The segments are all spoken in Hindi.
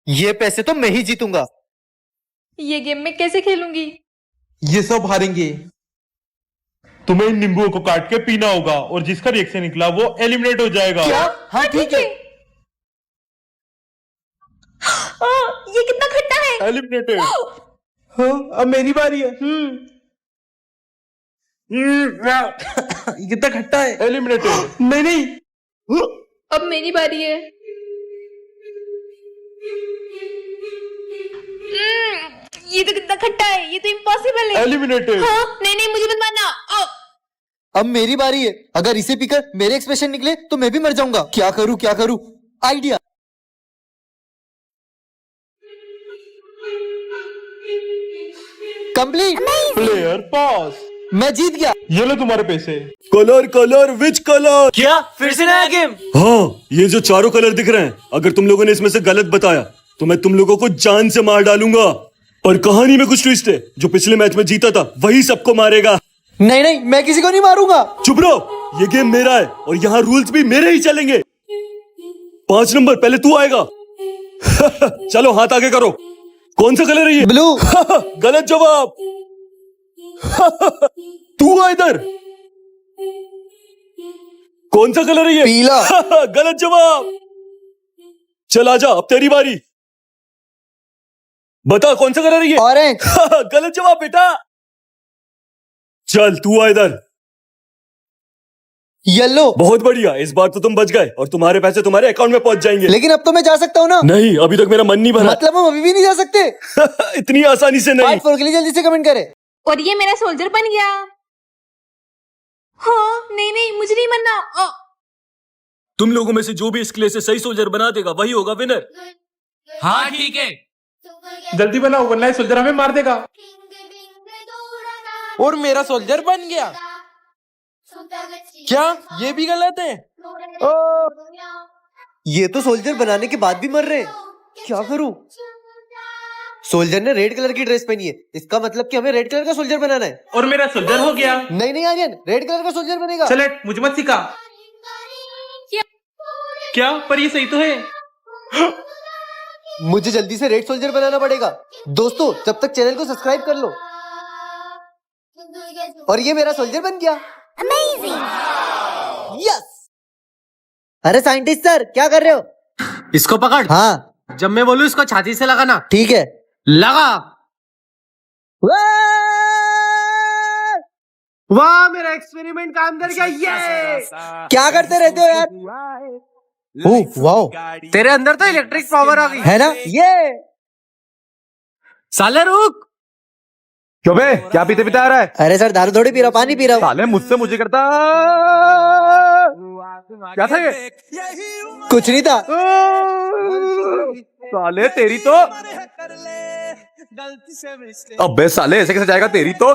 ये पैसे तो मैं ही जीतूंगा। ये गेम मैं कैसे खेलूंगी? ये सब हारेंगे। तुम्हें इन नींबुओं को काट के पीना होगा और जिसका रिएक्शन निकला वो एलिमिनेट हो जाएगा। क्या? हाँ ठीक है। ये कितना खट्टा है। एलिमिनेटेड। हाँ, अब मेरी बारी है। ये कितना खट्टा है। एलिमिनेटेड। नहीं नहीं, अब मेरी बारी है। ये तो कितना खट्टा है, ये तो इम्पॉसिबल है। एलिमिनेटेड। हाँ, नहीं नहीं मुझे मत मारना। अब मेरी बारी है। अगर इसे पीकर मेरे एक्सप्रेशन निकले तो मैं भी मर जाऊंगा। क्या करूं क्या करूं? आइडिया। कंप्लीट। प्लेयर पास। मैं जीत गया। ये लो तुम्हारे पैसे। Colour colour which colour. क्या फिर से नया गेम? हाँ, ये जो चारों कलर दिख रहे हैं, अगर तुम लोगों ने इसमें से गलत बताया तो मैं तुम लोगों को जान से मार डालूंगा। पर कहानी में कुछ ट्विस्ट है, जो पिछले मैच में जीता था वही सबको मारेगा। नहीं नहीं, मैं किसी को नहीं मारूंगा। चुप रहो, ये गेम मेरा है और यहाँ रूल्स भी मेरे ही चलेंगे। 5 नंबर पहले तू आएगा। चलो हाथ आगे करो। कौन सा कलर है ये? ब्लू। गलत जवाब। तू आ इधर। कौन सा कलर है ये? पीला। गलत जवाब। चल आजा, अब तेरी बारी। बता कौन सा कलर है ये? ऑरेंज। गलत जवाब बेटा। चल तू आ इधर। येलो। बहुत बढ़िया, इस बार तो तुम बच गए और तुम्हारे पैसे तुम्हारे अकाउंट में पहुंच जाएंगे। लेकिन अब तो मैं जा सकता हूँ ना? नहीं, अभी तक मेरा मन नहीं भरा। मतलब हम अभी भी नहीं जा सकते? इतनी आसानी से नहीं। पार्ट 4 के लिए जल्दी से कमेंट करें। और ये मेरा सोल्जर बन गया। हाँ, नहीं नहीं मुझे नहीं मरना। तुम लोगों में से जो भी इस क्ले से सही सोल्जर बना देगा वही होगा विनर। हाँ ठीक है। जल्दी बनाओ वरना ये सोल्जर हमें मार देगा। और मेरा सोल्जर बन गया। क्या ये भी गलत है? ये तो सोल्जर बनाने के बाद भी मर रहे हैं। क्या करूं? सोल्जर ने रेड कलर की ड्रेस पहनी है, इसका मतलब कि हमें रेड कलर का सोल्जर बनाना है। और मेरा सोल्जर हो गया। नहीं नहीं आर्यन, रेड कलर का सोल्जर बनेगा। चले, मुझे मत सिखा। क्या? पर ये सही तो है। मुझे जल्दी से रेड सोल्जर बनाना पड़ेगा। दोस्तों तब तक चैनल को सब्सक्राइब कर लो। और ये मेरा सोल्जर बन गया। यस। अरे साइंटिस्ट सर, क्या कर रहे हो? इसको पकड़। हाँ जब मैं बोलूं इसको छाती से लगाना। ठीक है। लगा। वाह, मेरा एक्सपेरिमेंट काम कर गया। ये क्या करते रहते हो यार? ओह वाओ, तेरे अंदर तो इलेक्ट्रिक पावर आ गई है ना ये? साले रुक। क्यों बे, क्या पीते पीते आ रहा है? अरे सर दारू थोड़ी पी रहा, पानी पी रहा हूँ। साले मुझसे मुझे करता। क्या था ये? कुछ नहीं था। साले तेरी तो। अबे साले ऐसे कैसे जाएगा? तेरी तो।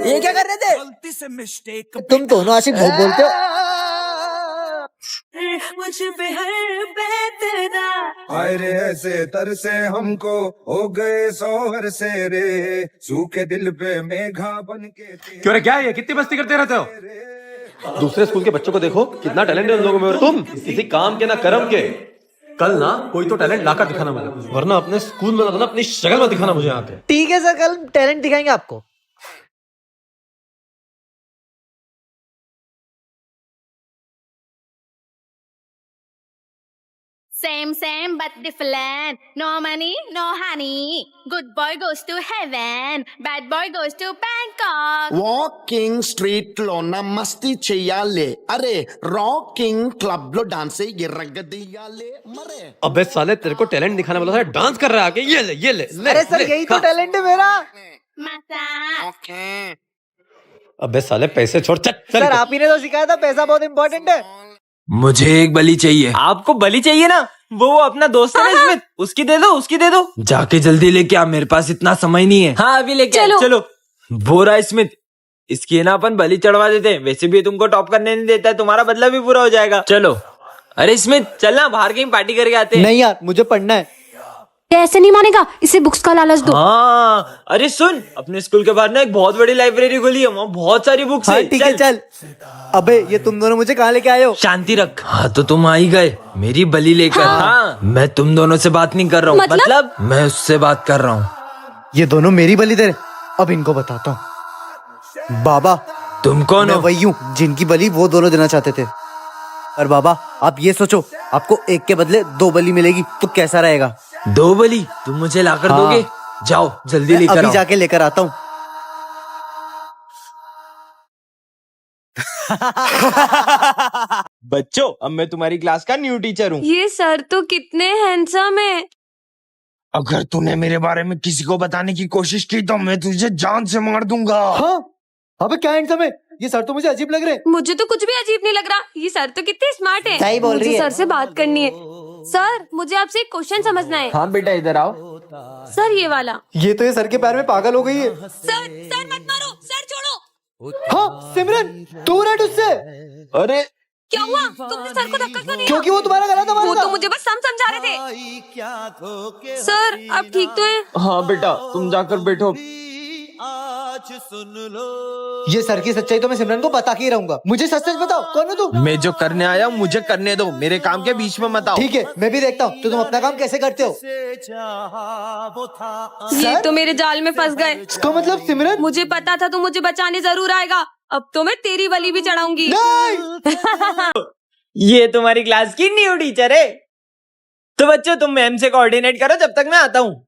ये क्या कर रहे थे? तुम दोनों आशिक बहुत बोलते हो। हाय रे ऐसे तरसे हमको हो गए सोहर से रे, सूखे दिल पे मेघा बन के। क्यों रे, क्या है ये? कितनी मस्ती करते रहते हो? दूसरे स्कूल के बच्चों को देखो, कितना टैलेंट है उन लोगों में, और तुम किसी काम के ना कर्म के। कल ना कोई तो टैलेंट लाकर दिखाना मुझे, वरना अपने स्कूल में ना अपनी शक्ल में दिखाना मुझे यहाँ पे। ठीक है सर, कल टैलेंट दिखाएंगे आपको। Same but different. No money, no honey. Good boy goes to heaven. Bad boy goes to Bangkok. Walking street లోన మస్తీ చెయ్యాలి, అరే రాకింగ్ క్లబ్ లో డాన్స్ ఎర్రగదీయాలి మరే। अबे साले, तेरे को टैलेंट दिखाने वाला था, डांस कर रहा है आके। ये ले। अरे सर यही तो टैलेंट है मेरा। Massage. अबे साले पैसे छोड़, चल सर आप ही ने तो सिखाया था, पैसा बहुत इंपॉर्टेंट है। मुझे एक बलि चाहिए। आपको बलि चाहिए ना? वो अपना दोस्त है ना स्मिथ, उसकी दे दो। जाके जल्दी लेके आ, मेरे पास इतना समय नहीं है। हाँ अभी लेके चलो। वो रहा स्मिथ, इसकी है ना अपन बलि चढ़वा देते हैं। वैसे भी तुमको टॉप करने नहीं देता है, तुम्हारा बदला भी पूरा हो जाएगा। चलो। अरे स्मिथ चलना, बाहर कहीं पार्टी करके आते हैं। नहीं यार, मुझे पढ़ना है। ऐसे नहीं मानेगा, इसे बुक्स का लालच दो। हाँ अरे सुन, अपने स्कूल के बाहर ना एक बहुत बड़ी लाइब्रेरी खुली है, वहाँ बहुत सारी बुक्स हाँ है। ठीक है चल। अबे ये तुम दोनों मुझे कहाँ लेके आए हो? शांति रख। हाँ तो तुम आ ही गए मेरी बलि लेकर। हाँ मैं तुम दोनों से बात नहीं कर रहा हूँ, मतलब मैं उससे बात कर रहा हूँ। ये दोनों मेरी बलि दे रहे। अब इनको बताता हूँ। बाबा तुम कौन मैं हो? वही हूँ जिनकी बलि वो दोनों देना चाहते थे। पर बाबा आप ये सोचो, आपको एक के बदले 2 बलि मिलेगी तो कैसा रहेगा? 2 बलि तुम मुझे लाकर हाँ। दोगे? जाओ जल्दी मैं लेकर अभी आओ। जाके लेकर आता हूँ। बच्चों अब मैं तुम्हारी क्लास का न्यू टीचर हूँ। ये सर तो कितने हैंडसम है। अगर तूने मेरे बारे में किसी को बताने की कोशिश की तो मैं तुझे जान से मार दूंगा। हाँ अबे क्या हैंडसम है? ये सर तो मुझे अजीब लग रहे हैं। मुझे तो कुछ भी अजीब नहीं लग रहा, ये सर तो कितने स्मार्ट है। सही बोल रही मुझे है। सर से बात करनी है। सर मुझे आपसे एक क्वेश्चन समझना है। हाँ बेटा इधर आओ। सर ये वाला। ये तो ये सर के पैर में पागल हो गई है। सर सर मत मारो, सर छोड़ो। हाँ सिमरन तू रट उससे। अरे क्या हुआ? तुमने सर को धक्का क्यों दिया? क्योंकि वो तुम्हारा गला दबा वो रहा तो था। मुझे बस समझा रहे थे। सर आप ठीक तो है? हाँ बेटा तुम जाकर बैठो। ये सर की सच्चाई तो मैं सिमरन को बता के ही रहूंगा। मुझे सच सच बताओ, कौन हो तुम? मैं जो करने आया हूँ मुझे करने दो, मेरे काम के बीच में मत आओ। ठीक है मैं भी देखता हूँ तो तुम अपना काम कैसे करते हो। ये तो मेरे जाल में फंस गए। इसका मतलब सिमरन मुझे पता था तू मुझे बचाने जरूर आएगा। अब तो मैं तेरी बलि भी चढ़ाऊंगी। नहीं। ये तुम्हारी क्लास की न्यू टीचर है। तो बच्चों तुम मैम से कोऑर्डिनेट करो जब तक मैं आता हूँ।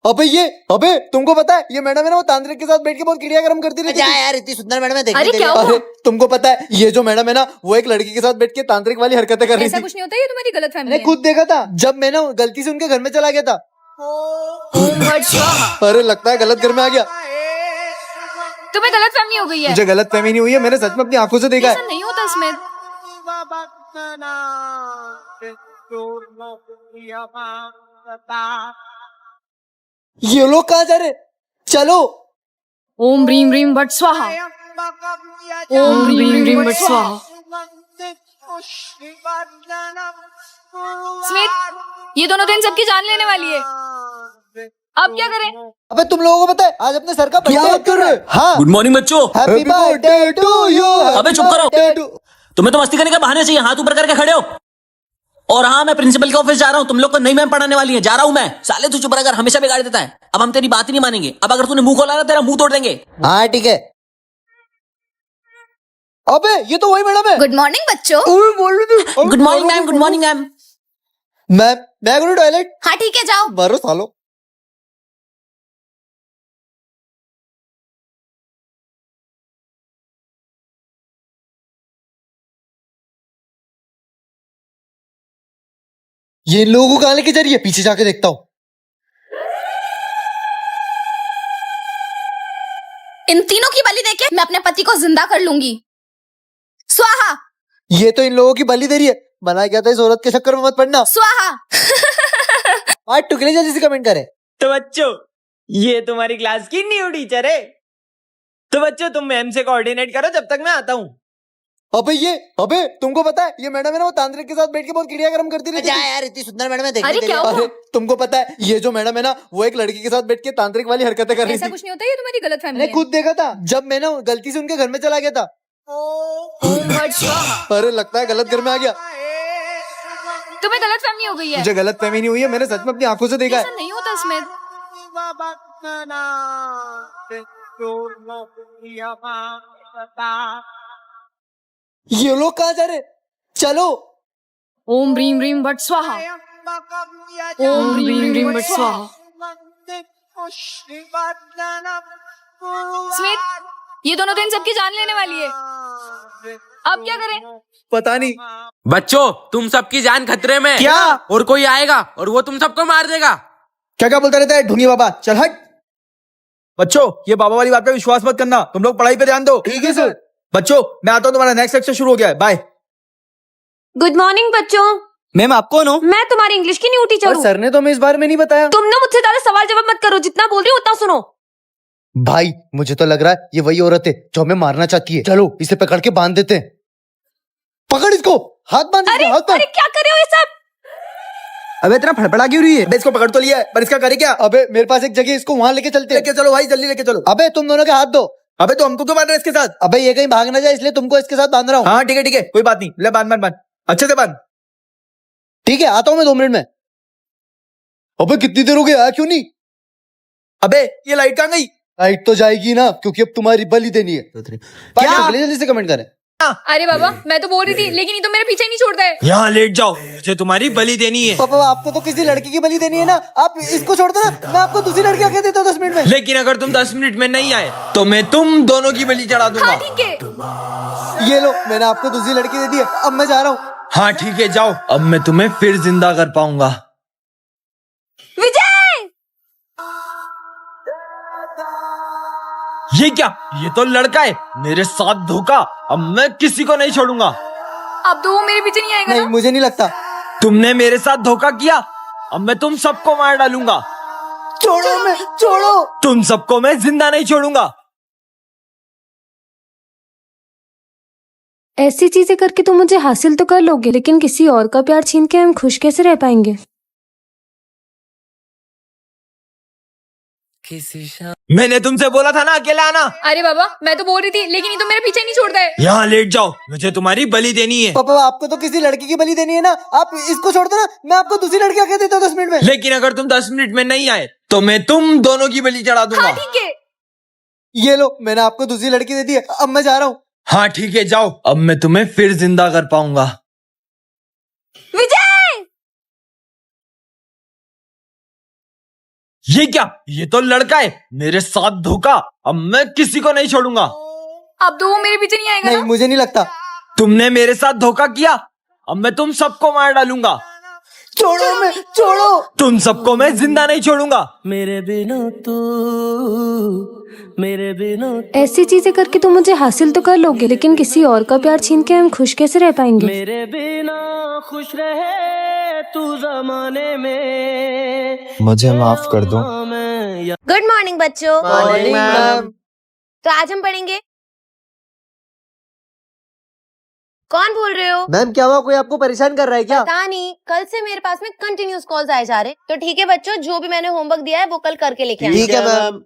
अबे तुमको पता है ये मैडम है ना, वो तांत्रिक के साथ बैठ के बहुत क्रिया कर्म करती रहती है। यार इतनी सुंदर मैडम है, देखने अरे के क्या लिए। हुआ? अरे तुमको पता है ये जो मैडम है ना, वो एक लड़की के साथ बैठ के तांत्रिक वाली हरकतें कर रही ऐसा थी। कुछ नहीं होता, ये तुम्हारी गलत फहमी मैंने खुद देखा था जब मैं ना गलती से उनके घर में चला गया था। अरे लगता है गलत घर में आ गया। तुम्हें गलत फहमी हो गई है। मुझे गलत फहमी नहीं हुई है, मैंने सच में अपनी आंखों से देखा ऐसा है। नहीं होता इसमें। ये लोग कहाँ जा रहे? चलो। ओम ह्रीम ह्रीम भट स्वाहा। ओम ह्रीम ह्रीम भट स्वाहा। स्मिथ ये दोनों दिन सबकी जान लेने वाली है। अब क्या करें? अबे तुम लोगों को पता है आज अपने सर का बर्थडे कर रहे हैं। हाँ गुड मॉर्निंग बच्चों। Happy birthday to you. अबे चुप करो। तुम्हें तो मस्ती करने का बहाने चाहिए, हाथ ऊपर करके खड़े हो। और हाँ मैं प्रिंसिपल के ऑफिस जा रहा हूँ, तुम लोग को नई मैम पढ़ाने वाली है, जा रहा हूँ मैं। साले तू चुप रह, हमेशा बिगाड़ देता है। अब हम तेरी बात ही नहीं मानेंगे। अब अगर तूने मुंह खोला ना तेरा मुंह तोड़ देंगे। हाँ ठीक है। अबे ये तो वही मैडम है। गुड मॉर्निंग बच्चों। बोल रही थी। Good morning ma'am, good morning ma'am. मैं गुरु टॉयलेट। हाँ ठीक है जाओ। मारो सालो। ये इन लोगों को कहाँ लेके जा रही है? पीछे जाके देखता हूँ। इन तीनों की बलि देके मैं अपने पति को जिंदा कर लूंगी। स्वाहा ये तो इन लोगों की बलि दे रही है। बनाया गया था इस औरत के चक्कर में मत पड़ना। स्वाहा। आज टुकड़े जैसे कमेंट करे। तो बच्चों ये तुम्हारी क्लास की न्यू टीचर है। तो बच्चों तुम मैम से कोऑर्डिनेट करो जब तक मैं आता हूँ। अबे तुमको पता है ये मैडम है ना, वो तांत्रिक के साथ बैठ के बहुत क्रिया कर्म करती रहती है। यार इतनी सुंदर मैडम है, देखने अरे के क्या लिए। हुआ? अरे तुमको पता है ये जो मैडम है ना, वो एक लड़की के साथ बैठ के तांत्रिक वाली हरकतें कर रही ऐसा थी। कुछ नहीं होता, ये तुम्हारी गलत फहमी मैंने है। खुद देखा था जब मैं ना गलती से उनके घर में चला गया था। अरे लगता है गलत घर में आ गया। तुम्हें गलत फहमी हो गई है। मुझे गलत फहमी नहीं हुई है, मैंने सच में अपनी आंखों से देखा ऐसा है। नहीं होता इसमें। ये लोग कहाँ जा रहे? चलो। ओम ह्रीम ह्रीम भट स्वाहा। ओम ह्रीम ह्रीम भट स्वाहा। स्मिथ ये दोनों दिन सबकी जान लेने वाली है। अब क्या करें? पता नहीं। बच्चों तुम सबकी जान खतरे में। क्या? और कोई आएगा और वो तुम सबको मार देगा। क्या बोलता रहता है ढूंढी बाबा? चल हट। बच्चों ये बाबा वाली बात पे विश्वास मत करना, तुम लोग पढ़ाई पे ध्यान दो। ठीक है सर। बच्चों मैं आता हूँ, तुम्हारा नेक्स्ट लेक्चर शुरू हो गया है, बाय। गुड मॉर्निंग बच्चों। मैम आप कौन हो? मैं तुम्हारी इंग्लिश की न्यू टीचर हूँ। सर ने तो हमें इस बारे में नहीं बताया। तुम ना मुझसे ज्यादा सवाल जवाब मत करो, जितना बोल रही हूँ उतना सुनो। भाई मुझे तो लग रहा है ये वही औरत है जो हमें मारना चाहती है। चलो इसे पकड़ के बांध देते हैं। पकड़ इसको, हाथ बांध। अरे हाथ बांध। अरे क्या कर रहे हो ये सब? अबे इतना फड़फड़ा क्यों रही है? अबे इसको पकड़ तो लिया है, पर इसका करे क्या? अबे मेरे पास एक जगह, इसको वहां लेके चलते हैं। लेके चलो भाई, जल्दी लेके चलो। अबे तुम दोनों के हाथ दो। अबे तो हमको क्यों बांध रहे हैं इसके साथ? अबे ये कहीं भाग ना जाए, इसलिए तुमको इसके साथ बांध रहा हूँ। हाँ ठीक है, कोई बात नहीं। ले बांध बांध बांध, अच्छे से बांध। ठीक है, आता हूँ मैं 2 मिनट में। अबे कितनी देर हो गई, आया क्यों नहीं? अबे ये लाइट कहाँ गई? लाइट तो जाएगी ना, क्योंकि अब तुम्हारी बलि देनी है। क्या? जल्दी जल्दी से कमेंट करें। अरे बाबा, मैं तो बोल रही थी, लेकिन ये तो मेरे पीछे ही नहीं छोड़ता है। यहाँ लेट जाओ, मुझे तुम्हारी बलि देनी है। पापा आपको तो किसी लड़की की बलि देनी है ना, आप इसको छोड़ दो ना, मैं आपको दूसरी लड़की आके देता हूँ 10 मिनट में। लेकिन अगर तुम 10 मिनट में नहीं आए तो मैं तुम दोनों की बलि चढ़ा दूंगा। हाँ ठीक है। ये लो, मैंने आपको दूसरी लड़की दे दी है, अब मैं जा रहा हूँ। हाँ ठीक है, जाओ। अब मैं तुम्हें फिर जिंदा कर पाऊंगा। विजय! ये क्या? ये तो लड़का है, मेरे साथ धोखा। अब मैं किसी को नहीं छोड़ूंगा। अब तो वो मेरे पीछे नहीं आएगा नहीं, ना? मुझे नहीं लगता। तुमने मेरे साथ धोखा किया, अब मैं तुम सबको मार डालूंगा। छोड़ो। तुम सबको मैं जिंदा नहीं छोड़ूंगा। ऐसी चीजें करके तुम मुझे हासिल तो कर लोगे, लेकिन किसी और का प्यार छीन के हम खुश कैसे रह पाएंगे? मैंने तुमसे बोला था ना अकेले आना। अरे बाबा, मैं तो बोल रही थी, लेकिन ये तो मेरे पीछे ही नहीं छोड़ता है। यहाँ लेट जाओ, मुझे तुम्हारी बलि देनी है। पापा आपको तो किसी लड़की की बलि देनी है ना, आप इसको छोड़ दो ना, मैं आपको दूसरी लड़की आके देता हूँ 10 मिनट में। लेकिन अगर तुम 10 मिनट में नहीं आए तो मैं तुम दोनों की बलि चढ़ा दूंगा। हाँ ठीक है। ये लो, मैंने आपको दूसरी लड़की दे दी है, अब मैं जा रहा हूँ। हाँ ठीक है, जाओ। अब मैं तुम्हें फिर जिंदा कर पाऊंगा। विजय! ये क्या? ये तो लड़का है, मेरे साथ धोखा। अब मैं किसी को नहीं छोड़ूंगा। अब तो वो मेरे पीछे नहीं आएगा नहीं, ना? मुझे नहीं लगता। तुमने मेरे साथ धोखा किया, अब मैं तुम सबको मार डालूंगा। छोड़ो। तुम सबको मैं जिंदा नहीं छोड़ूंगा। ऐसी चीजें करके तुम मुझे हासिल तो कर लोगे, लेकिन किसी और का प्यार छीन के हम खुश कैसे रह पाएंगे? मेरे बिना खुश रहे तू जमाने में, मुझे माफ कर दो। गुड मॉर्निंग बच्चों। Morning ma'am. तो आज हम पढ़ेंगे। कौन बोल रहे हो? मैम क्या हुआ, कोई आपको परेशान कर रहा है क्या? पता नहीं, कल से मेरे पास में कंटिन्यूस कॉल्स आए जा रहे। तो ठीक है बच्चों, जो भी मैंने होमवर्क दिया है वो कल करके लेके आए। ठीक है मैम।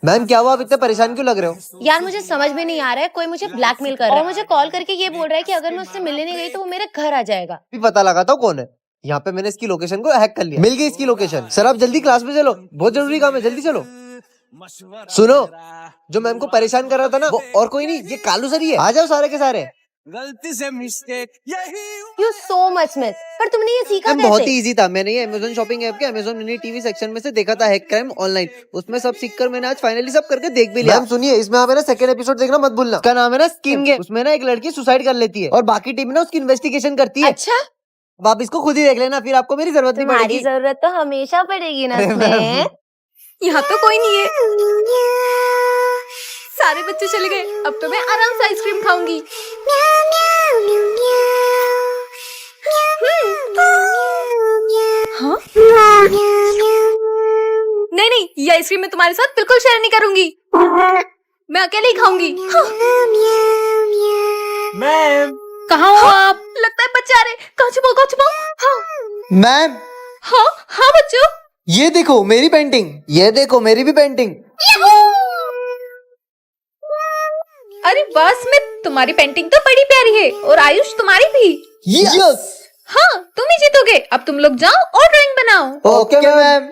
मैम क्या हुआ, आप इतने परेशान क्यों लग रहे हो? यार मुझे समझ में नहीं आ रहा है, कोई मुझे ब्लैकमेल कर रहा है और मुझे कॉल करके ये बोल रहा है कि अगर मैं उससे मिलने नहीं गई तो वो मेरे घर आ जाएगा। भी पता लगा था कौन है। यहाँ पे मैंने इसकी लोकेशन को हैक कर लिया, मिल गई इसकी लोकेशन। सर आप जल्दी क्लास में चलो, बहुत जरूरी काम है, जल्दी चलो। सुनो, जो मैम को परेशान कर रहा था ना, वो और कोई नहीं, ये कालू सर ही है। आ जाओ सारे के सारे। गलती से mistake you so much miss. पर तुमने ये सीखा मैम बहुत ही कैसे? इजी था, मैंने ये अमेज़न शॉपिंग ऐप के अमेज़न मिनी टीवी सेक्शन में से देखा था हैक क्राइम ऑनलाइन, उसमें सब सीखकर मैंने आज फाइनली सब करके देख भी लिया। मैम सुनिए, इसमें आप है ना सेकंड एपिसोड देखना मत भूलना। इसका नाम है ना स्कीम गेम। उसमें ना एक लड़की सुसाइड कर लेती है और बाकी टीम ना उसकी इन्वेस्टिगेशन करती है। अच्छा, अब आप इसको खुद ही देख लेना, फिर आपको मेरी जरूरत नहीं तुम्हारी पड़ेगी। जरूरत तो हमेशा पड़ेगी ना अरे इसमें। यहाँ तो कोई नहीं है। सारे बच्चे चले गए, अब तो मैं आराम से आइसक्रीम खाऊंगी। हाँ? नहीं, ये आइसक्रीम मैं तुम्हारे साथ बिल्कुल शेयर नहीं करूंगी। मैं अकेले ही खाऊंगी। हाँ। मैम कहाँ हो आप? लगता है बच्चे आ रहे। कहाँ छुपाओ? हाँ मैम हाँ बच्चों। ये देखो मेरी पेंटिंग, ये देखो मेरी भी पेंटिंग। अरे बस में तुम्हारी पेंटिंग तो बड़ी प्यारी है, और आयुष तुम्हारी भी। यस। हाँ तुम ही जीतोगे। अब तुम लोग जाओ और ड्राइंग बनाओ। Okay ma'am.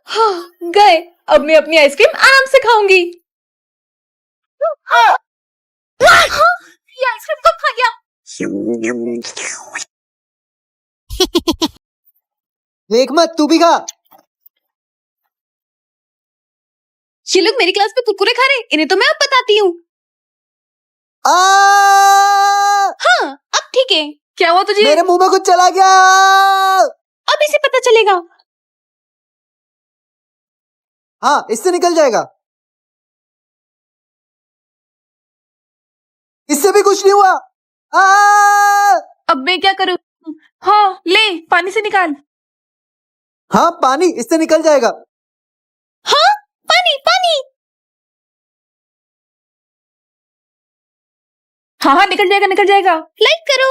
हाँ गए, अब मैं अपनी आइसक्रीम आराम से खाऊंगी। हाँ, ये आइसक्रीम कब खा गया? देख मत, तू भी खा। ये लोग मेरी क्लास में कुरकुरे खा रहे, इन्हें तो मैं अब बताती हूँ। हाँ अब ठीक है। क्या हुआ तुझे? मेरे मुंह में कुछ चला गया। अब इसे पता चलेगा। हाँ इससे निकल जाएगा, इससे भी कुछ नहीं हुआ। अब मैं क्या करूँ? हाँ ले, पानी से निकाल। हाँ पानी, इससे निकल जाएगा। हाँ पानी। हाँ निकल जाएगा। लाइक करो।